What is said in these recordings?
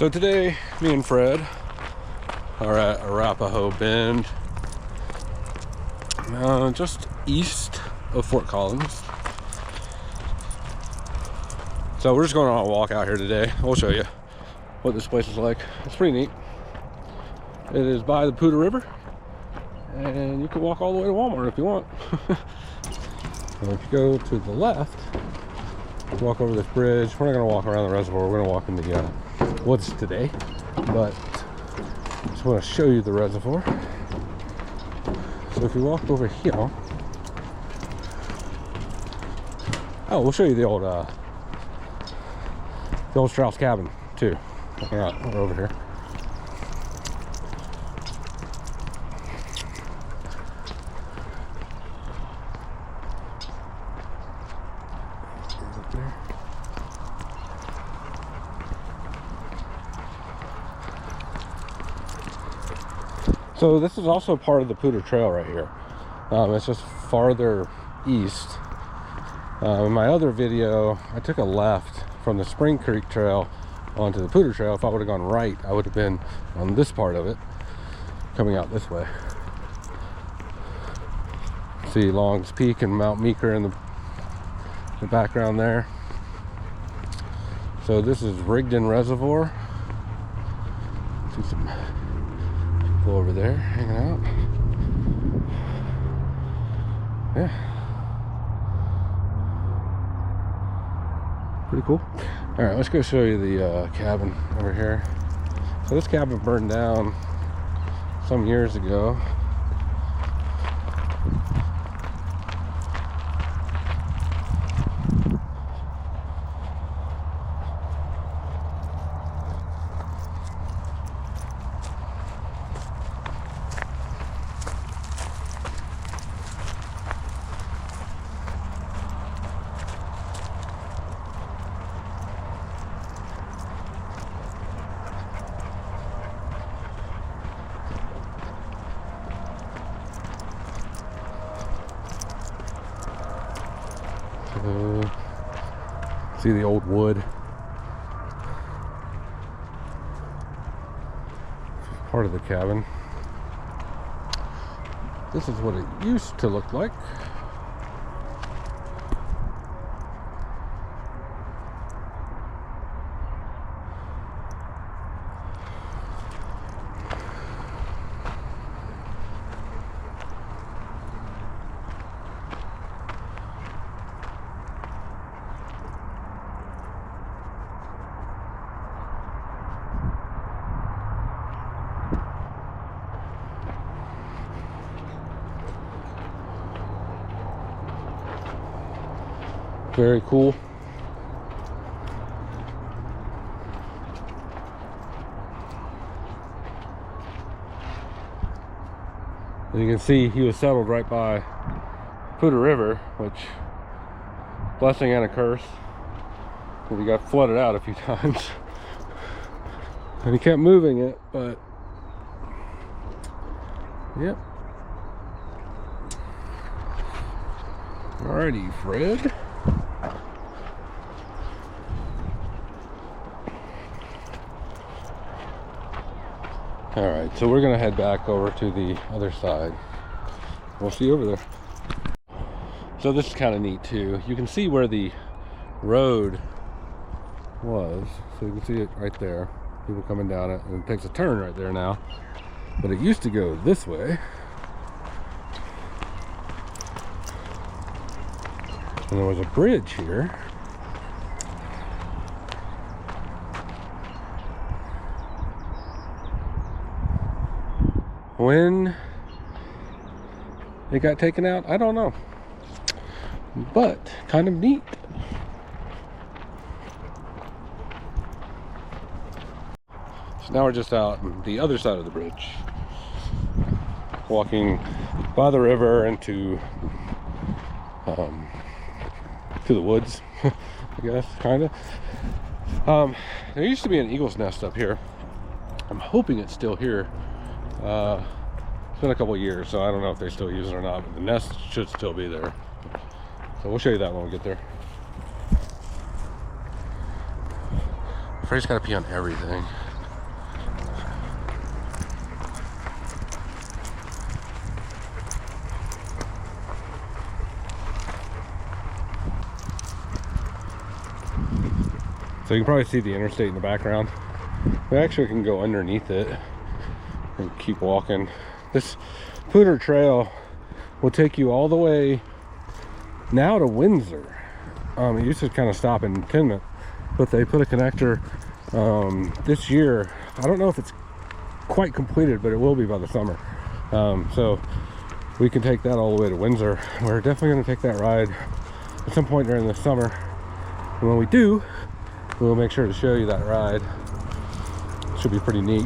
So today, me and Fred are at Arapahoe Bend, just east of Fort Collins. So we're just going on a walk out here today. I'll show you what this place is like. It's pretty neat. It is by the Poudre River, and you can walk all the way to Walmart if you want. So if you go to the left, walk over this bridge. We're not going to walk around the reservoir. We're going to walk in the woods today, but I just want to show you the reservoir. So if you walk over here, oh, we'll show you the old Strauss cabin too. Hang on, we're over here. So this is also part of the Poudre Trail right here. It's just farther east. In my other video, I took a left from the Spring Creek Trail onto the Poudre Trail. If I would have gone right, I would have been on this part of it, coming out this way. See Long's Peak and Mount Meeker in the background there. So this is Rigdon Reservoir. See some people over there hanging out. Yeah, pretty cool. All right, let's go show you the cabin over here. So this cabin burned down some years ago. See the old wood. This is part of the cabin. This is what it used to look like. Very cool. And you can see he was settled right by Poudre River, which, blessing and a curse, because he got flooded out a few times. And he kept moving it, but yep. Alrighty, Fred. All right, so we're gonna head back over to the other side. We'll see you over there. So this is kind of neat too. You can see where the road was. So you can see it right there. People coming down it, and it takes a turn right there now. But it used to go this way. And there was a bridge here. When it got taken out, I don't know, but kind of neat. So now we're just out on the other side of the bridge, walking by the river into to the woods, I guess, kind of. There used to be an eagle's nest up here. I'm hoping it's still here. It's been a couple of years, so I don't know if they still use it or not, but the nest should still be there. So we'll show you that when we get there. Fred's got to pee on everything. So you can probably see the interstate in the background. We actually can go underneath it and keep walking. This Pooter Trail will take you all the way now to Windsor. It used to kind of stop in Tinmouth, but they put a connector this year. I don't know if it's quite completed, but it will be by the summer. So we can take that all the way to Windsor. We're definitely going to take that ride at some point during the summer, and when we do, we'll make sure to show you that ride. It should be pretty neat.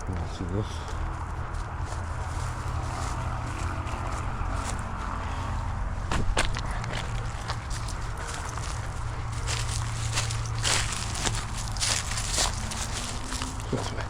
Let's see this. This way.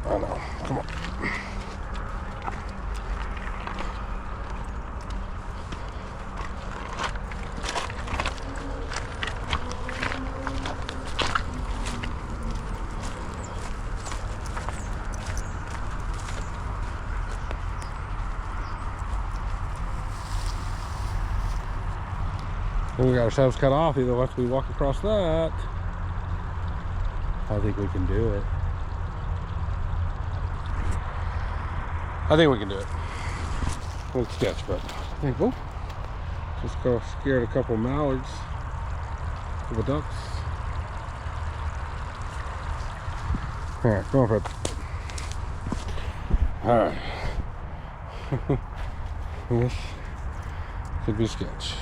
I know. Come on. We got ourselves cut off either once we walk across that. I think we can do it. I think we can do it. A little sketch, but I think we'll just go scared a couple mallards, a couple ducks. All right, go on, Fred. All right. This could be a sketch.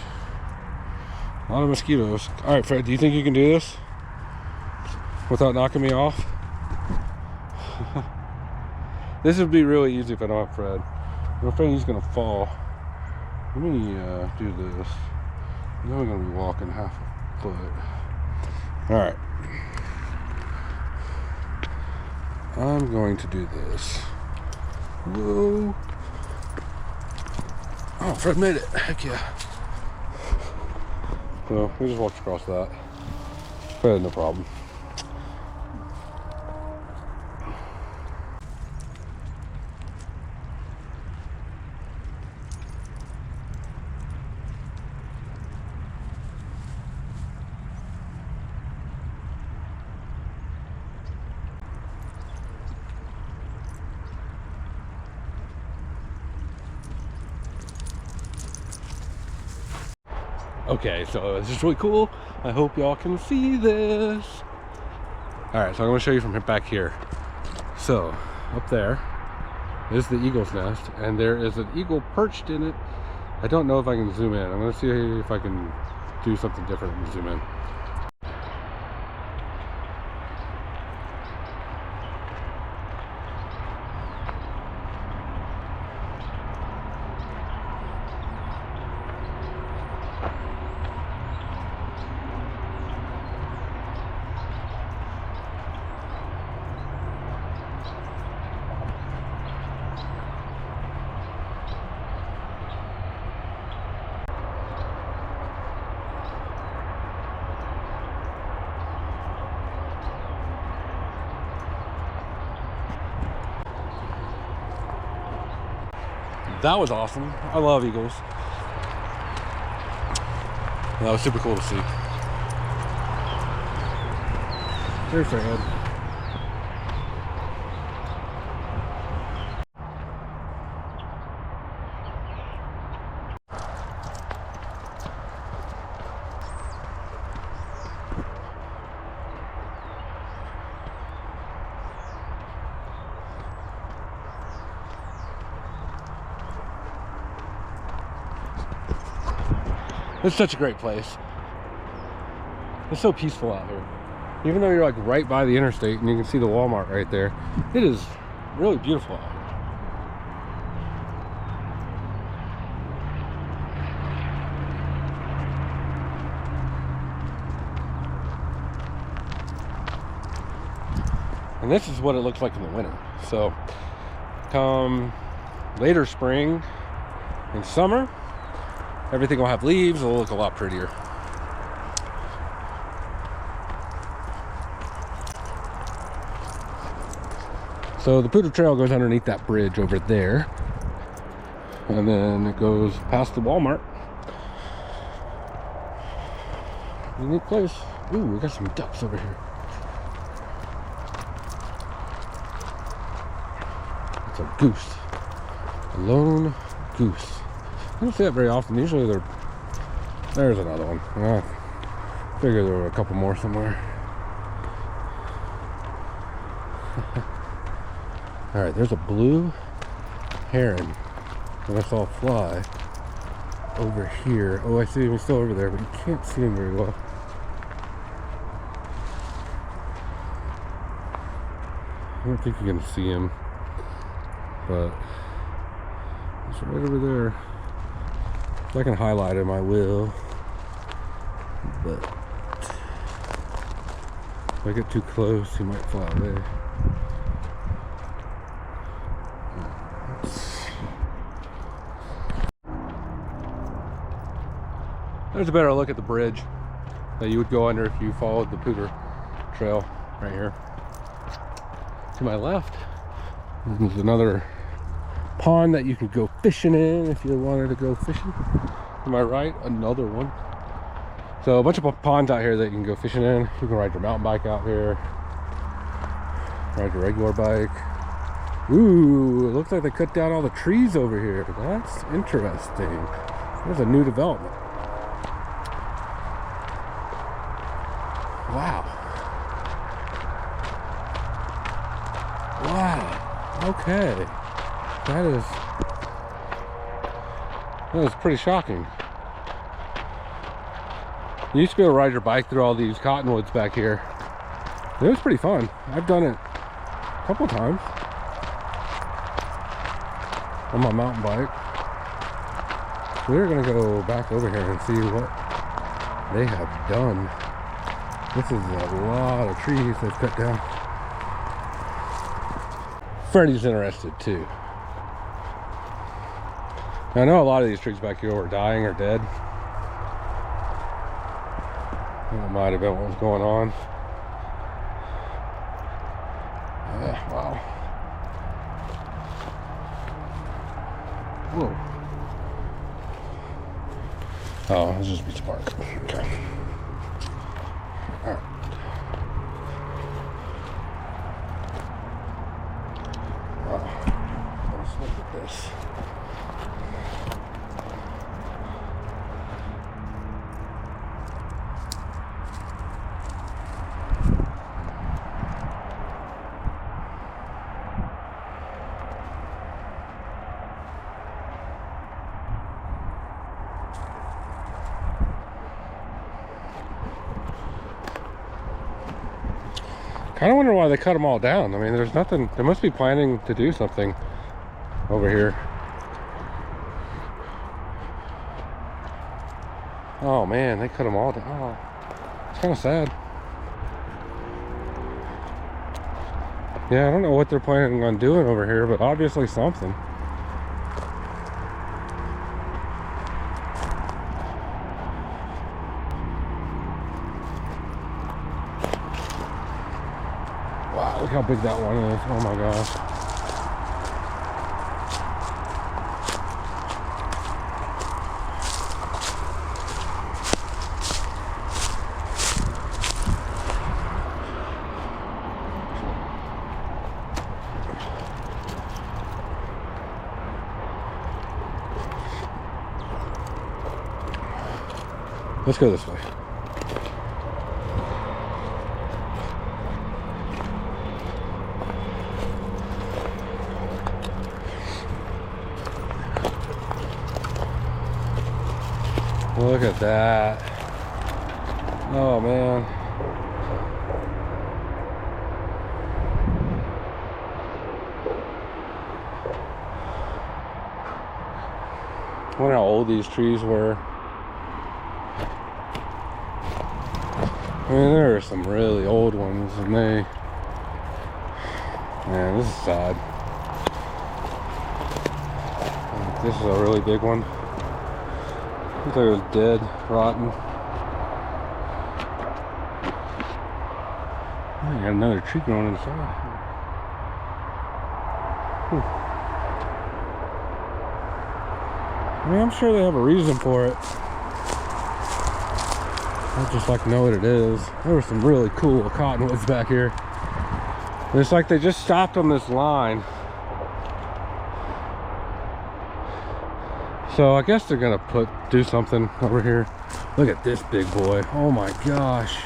A lot of mosquitoes. All right, Fred, do you think you can do this without knocking me off? This would be really easy if I don't have Fred. I'm afraid he's gonna fall. Let me do this. Then we're gonna be walking half a foot. All right. I'm going to do this. Whoa. Oh, Fred made it. Heck yeah. So we just walked across that. Fred, no problem. Okay, so this is really cool. I hope y'all can see this. All right, so I'm gonna show you from back here. So up there is the eagle's nest, and there is an eagle perched in it. I don't know if I can zoom in. I'm gonna see if I can do something different and zoom in. That was awesome. I love eagles. That was super cool to see. There's Fred. It's such a great place. It's so peaceful out here. Even though you're like right by the interstate and you can see the Walmart right there, it is really beautiful out here. And this is what it looks like in the winter. So come later spring and summer, everything will have leaves. It'll look a lot prettier. So the Poudre Trail goes underneath that bridge over there, and then it goes past the Walmart. Unique place. Ooh, we got some ducks over here. It's a goose. A lone goose. I don't see that very often. Usually they're... There's another one. I figured there were a couple more somewhere. Alright, there's a blue heron that I saw fly over here. Oh, I see him. He's still over there, but you can't see him very well. I don't think you can see him, but it's right over there. If I can highlight him, I will. But if I get too close, he might fly away. There's a better look at the bridge that you would go under if you followed the Poudre Trail right here. To my left, there's another pond that you can go fishing in if you wanted to go fishing. To my right, another one. So a bunch of ponds out here that you can go fishing in. You can ride your mountain bike out here, ride your regular bike. Ooh, it looks like they cut down all the trees over here. That's interesting. There's a new development. Wow. Wow. Okay. That is pretty shocking. You used to be able to ride your bike through all these cottonwoods back here. It was pretty fun. I've done it a couple times on my mountain bike. So we're gonna go back over here and see what they have done. This is a lot of trees they've cut down. Freddie's interested too. I know a lot of these trees back here were dying or dead. That might have been what was going on. Yeah, wow. Whoa. Oh, let's just be smart. Okay. Alright. Wow. Let's look at this. Kind of wonder why they cut them all down. I mean, there's nothing. They must be planning to do something over here. Oh man, they cut them all down. Oh, it's kind of sad. Yeah, I don't know what they're planning on doing over here, but obviously something. Wow, look how big that one is. Oh my gosh. Let's go this way. Look at that. Oh man. I wonder how old these trees were. I mean, there are some really old ones, and they... Man, this is sad. This is a really big one. Looks like it was dead, rotten. Oh, you got another tree growing inside. I mean, I'm sure they have a reason for it. I'd just like to know what it is. There were some really cool cottonwoods back here. And it's like they just stopped on this line. So I guess they're gonna do something over here. Look at this big boy. Oh my gosh.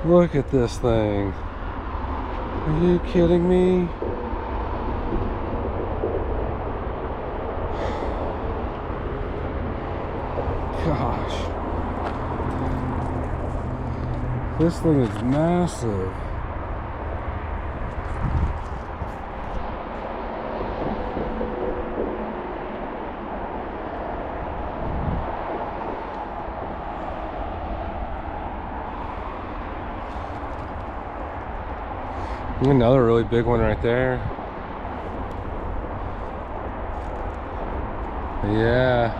Look at this thing. Are you kidding me? Gosh. This thing is massive. Another really big one right there. Yeah.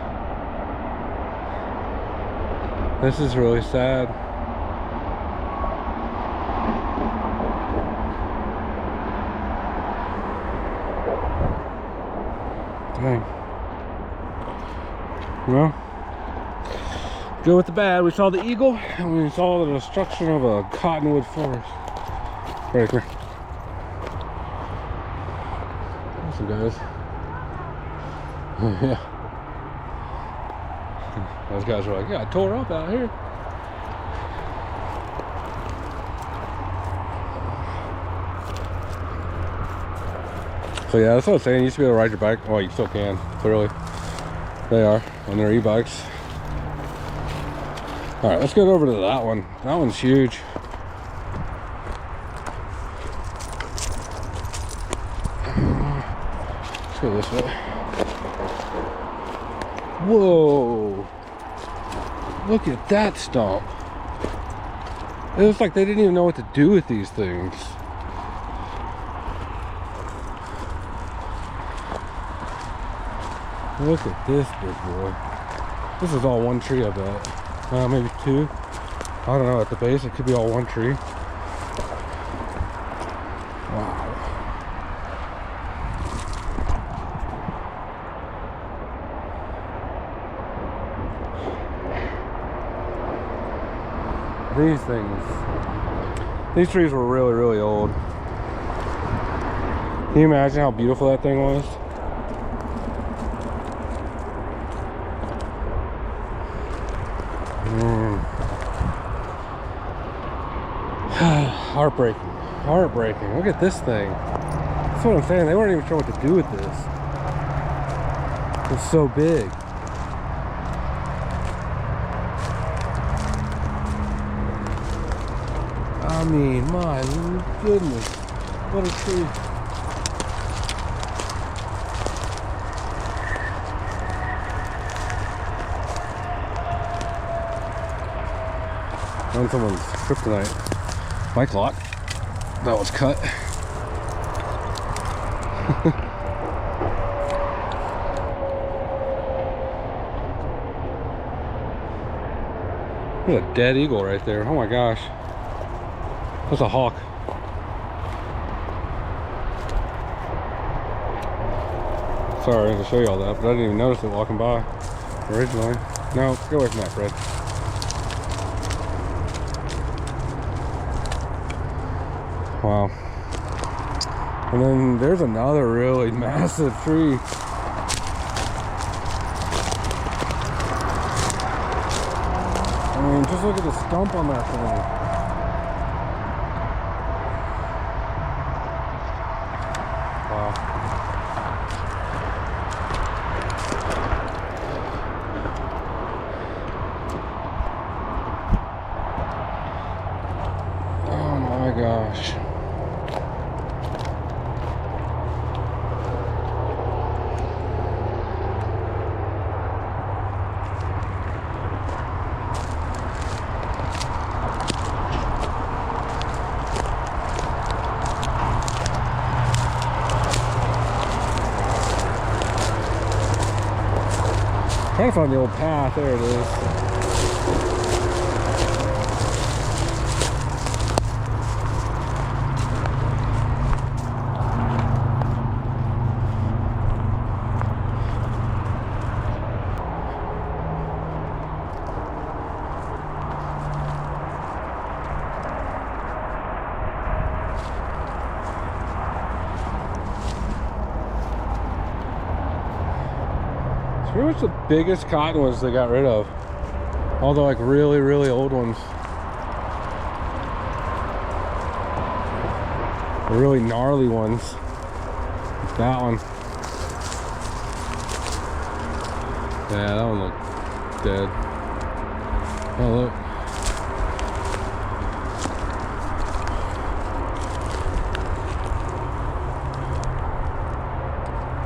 This is really sad. Dang. Well, go with the bad. We saw the eagle and we saw the destruction of a cottonwood forest. Right here. Awesome, guys. Yeah. Those guys are like, yeah, I tore up out here. So yeah, that's what I'm saying. You used to be able to ride your bike. Well, you still can, clearly. They are on their e-bikes. All right, let's get over to that one. That one's huge. Let's go this way. Whoa! Look at that stump. It was like they didn't even know what to do with these things. Look at this big boy. This is all one tree, I bet. Maybe two. I don't know, at the base it could be all one tree. Wow. These things, these trees were really, really old. Can you imagine how beautiful that thing was? Heartbreaking. Heartbreaking. Look at this thing. That's what I'm saying. They weren't even sure what to do with this. It's so big. I mean, my goodness. What a tree. On someone's kryptonite bike lock that was cut. There's a dead eagle right there. Oh my gosh. That's a hawk. Sorry to show you all that, but I didn't even notice it walking by originally. No, get away from that, Fred. Wow. And then there's another really massive tree. I mean, just look at the stump on that thing. Wow. gosh. Trying to find the old path. There it is. Pretty much the biggest cottonwoods they got rid of. All the like really, really old ones. The really gnarly ones. Like that one. Yeah, that one looked dead. Oh look.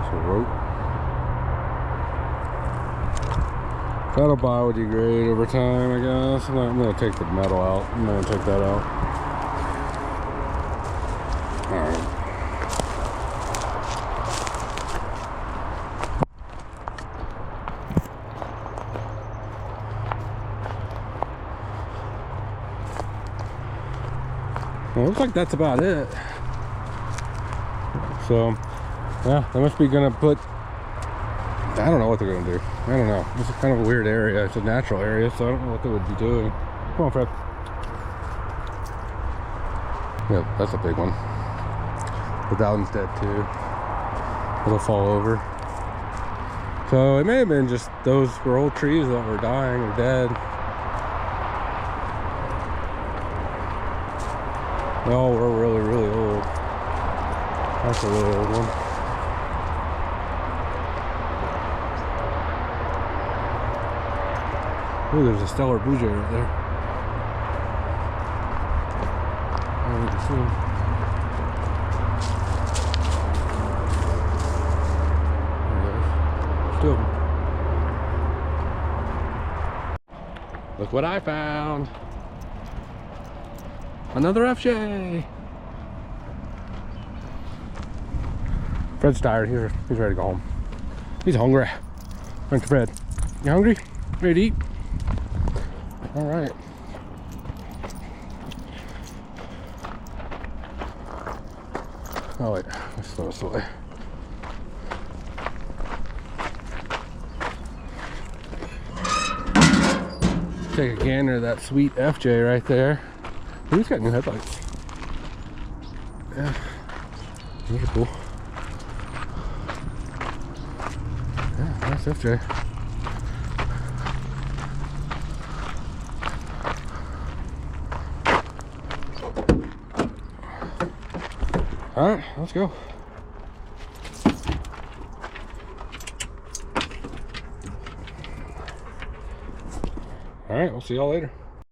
It's a rope. That'll biodegrade over time, I guess. I'm gonna take the metal out. I'm gonna take that out. Alright. Well, looks like that's about it. So, yeah, they must be gonna put, I don't know what they're gonna do. I don't know. This is kind of a weird area. It's a natural area, so I don't know what they would be doing. Come on, Fred. Yeah, that's a big one. But that one's dead too. It'll fall over. So it may have been just those were old trees that were dying or dead. They all were really, really old. That's a really old one. Oh, there's a stellar blue jay right there. I don't even see him. There he is. Two of them. Look what I found. Another FJ. Fred's tired. He's ready to go home. He's hungry. Thanks, Fred. You hungry? Ready to eat? All right. Oh wait, let's throw this away. Take a gander at that sweet FJ right there. Ooh, he's got new headlights. Yeah, those are cool. Yeah, nice FJ. All right, let's go. All right, we'll see y'all later.